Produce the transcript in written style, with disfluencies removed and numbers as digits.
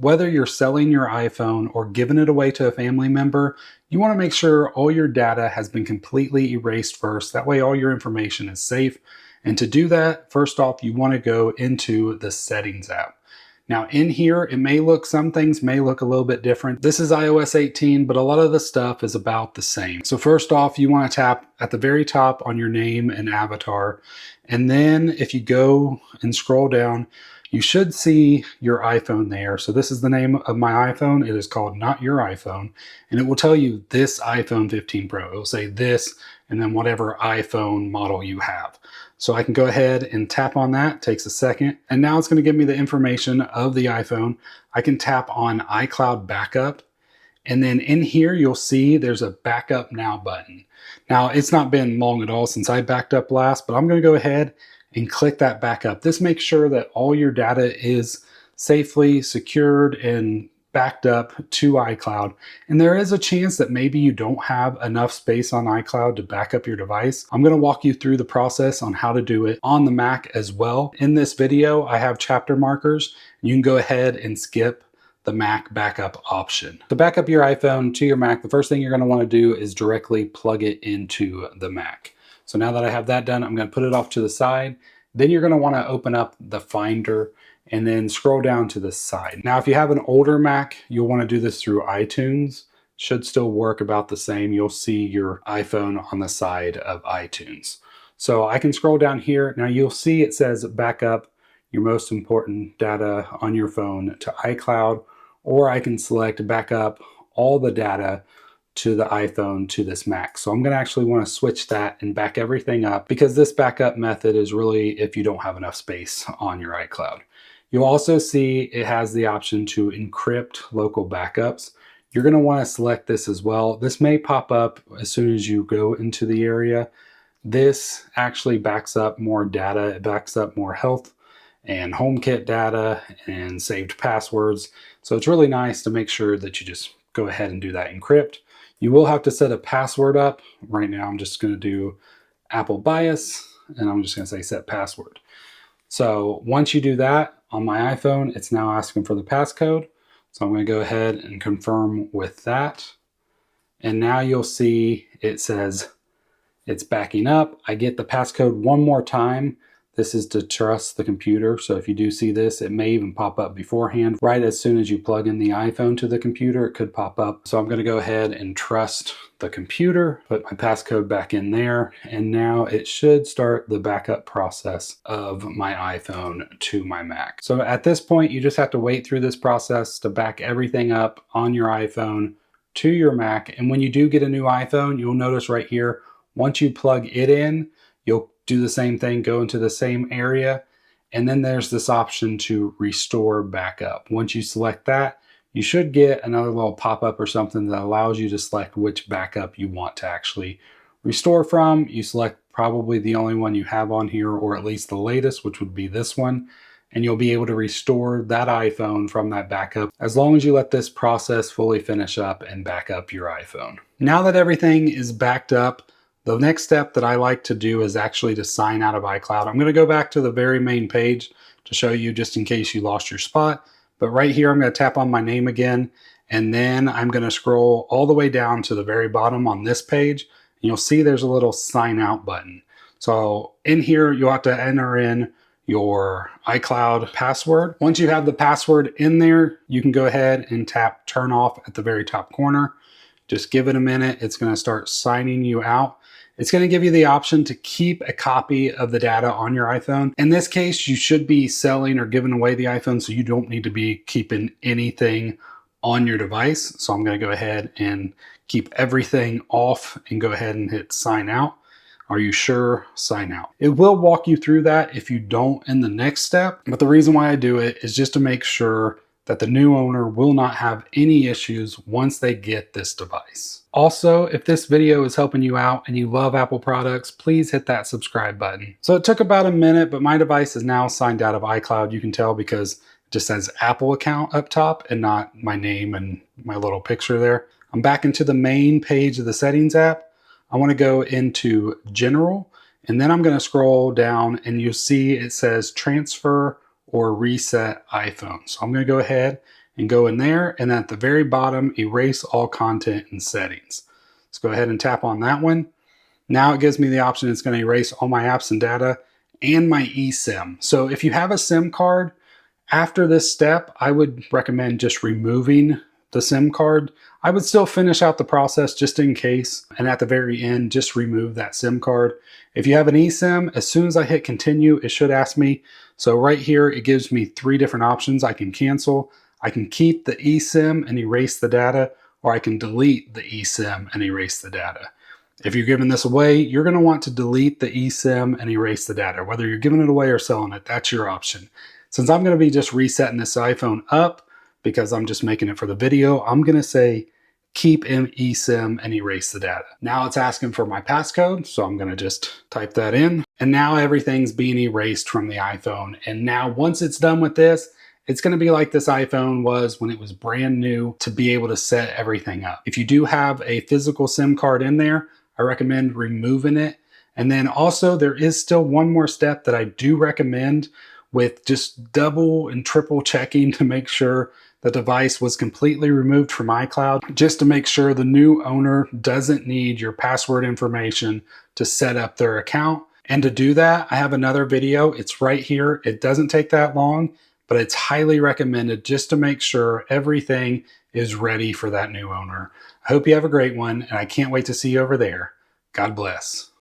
Whether you're selling your iPhone or giving it away to a family member, you want to make sure all your data has been completely erased first. That way all your information is safe. And to do that, first off, you want to go into the Settings app. Now in here, some things may look a little bit different. This is iOS 18, but a lot of the stuff is about the same. So first off, you want to tap at the very top on your name and avatar. And then if you go and scroll down, you should see your iPhone there. So this is the name of my iPhone. It is called Not Your iPhone. And it will tell you this iPhone 15 Pro. It will say this and then whatever iPhone model you have. So I can go ahead and tap on that. It takes a second. And now it's going to give me the information of the iPhone. I can tap on iCloud Backup. And then in here, you'll see there's a Backup Now button. Now, it's not been long at all since I backed up last, but I'm going to go ahead and click that backup. This makes sure that all your data is safely secured and backed up to iCloud. And there is a chance that maybe you don't have enough space on iCloud to back up your device. I'm going to walk you through the process on how to do it on the Mac as well. In this video, I have chapter markers. You can go ahead and skip the Mac backup option. To back up your iPhone to your Mac, the first thing you're going to want to do is directly plug it into the Mac. So now that I have that done, I'm going to put it off to the side. Then you're going to want to open up the Finder and then scroll down to the side. Now, if you have an older Mac, you'll want to do this through iTunes. Should still work about the same. You'll see your iPhone on the side of iTunes. So I can scroll down here. Now you'll see it says backup your most important data on your phone to iCloud, or I can select backup all the data to the iPhone to this Mac. So I'm going to actually want to switch that and back everything up, because this backup method is really if you don't have enough space on your iCloud. You'll also see it has the option to encrypt local backups. You're going to want to select this as well. This may pop up as soon as you go into the area. This actually backs up more data. It backs up more health and HomeKit data and saved passwords. So it's really nice to make sure that you just go ahead and do that encrypt. You will have to set a password up. Right now I'm just going to do applebias and I'm just going to say set password. So once you do that on my iPhone, it's now asking for the passcode. So I'm going to go ahead and confirm with that. And now you'll see it says it's backing up. I get the passcode one more time. This is to trust the computer. So if you do see this, it may even pop up beforehand. Right as soon as you plug in the iPhone to the computer, it could pop up. So I'm going to go ahead and trust the computer, put my passcode back in there, and now it should start the backup process of my iPhone to my Mac. So at this point, you just have to wait through this process to back everything up on your iPhone to your Mac. And when you do get a new iPhone, you'll notice right here, once you plug it in, you'll do the same thing, go into the same area, and then there's this option to restore backup. Once you select that, you should get another little pop-up or something that allows you to select which backup you want to actually restore from. You select probably the only one you have on here, or at least the latest, which would be this one, and you'll be able to restore that iPhone from that backup as long as you let this process fully finish up and back up your iPhone. Now that everything is backed up, the next step that I like to do is actually to sign out of iCloud. I'm going to go back to the very main page to show you just in case you lost your spot. But right here, I'm going to tap on my name again, and then I'm going to scroll all the way down to the very bottom on this page. And you'll see there's a little sign out button. So in here, you'll have to enter in your iCloud password. Once you have the password in there, you can go ahead and tap turn off at the very top corner. Just give it a minute. It's going to start signing you out. It's going to give you the option to keep a copy of the data on your iPhone. In this case, you should be selling or giving away the iPhone, so you don't need to be keeping anything on your device. So I'm going to go ahead and keep everything off and go ahead and hit sign out. Are you sure? Sign out. It will walk you through that if you don't in the next step. But the reason why I do it is just to make sure that the new owner will not have any issues once they get this device. Also, if this video is helping you out and you love Apple products, please hit that subscribe button. So it took about a minute, but my device is now signed out of iCloud. You can tell because it just says Apple account up top and not my name and my little picture there. I'm back into the main page of the Settings app. I want to go into General, and then I'm going to scroll down and you'll see it says Transfer or Reset iPhone. So I'm going to go ahead and go in there, and at the very bottom, erase all content and settings. Let's go ahead and tap on that one. Now it gives me the option, it's going to erase all my apps and data and my eSIM. So if you have a SIM card, after this step, I would recommend just removing the SIM card. I would still finish out the process just in case, and at the very end, just remove that SIM card. If you have an eSIM, as soon as I hit continue, it should ask me. So right here, it gives me 3 different options. I can cancel, I can keep the eSIM and erase the data, or I can delete the eSIM and erase the data. If you're giving this away, you're going to want to delete the eSIM and erase the data. Whether you're giving it away or selling it, that's your option. Since I'm going to be just resetting this iPhone up because I'm just making it for the video, I'm going to say keep eSIM and erase the data. Now it's asking for my passcode, so I'm going to just type that in. And now everything's being erased from the iPhone. And now once it's done with this, it's going to be like this iPhone was when it was brand new to be able to set everything up. If you do have a physical SIM card in there, I recommend removing it. And then also there is still one more step that I do recommend with just double and triple checking to make sure the device was completely removed from iCloud, just to make sure the new owner doesn't need your password information to set up their account. And to do that, I have another video. It's right here. It doesn't take that long, but it's highly recommended just to make sure everything is ready for that new owner. I hope you have a great one, and I can't wait to see you over there. God bless.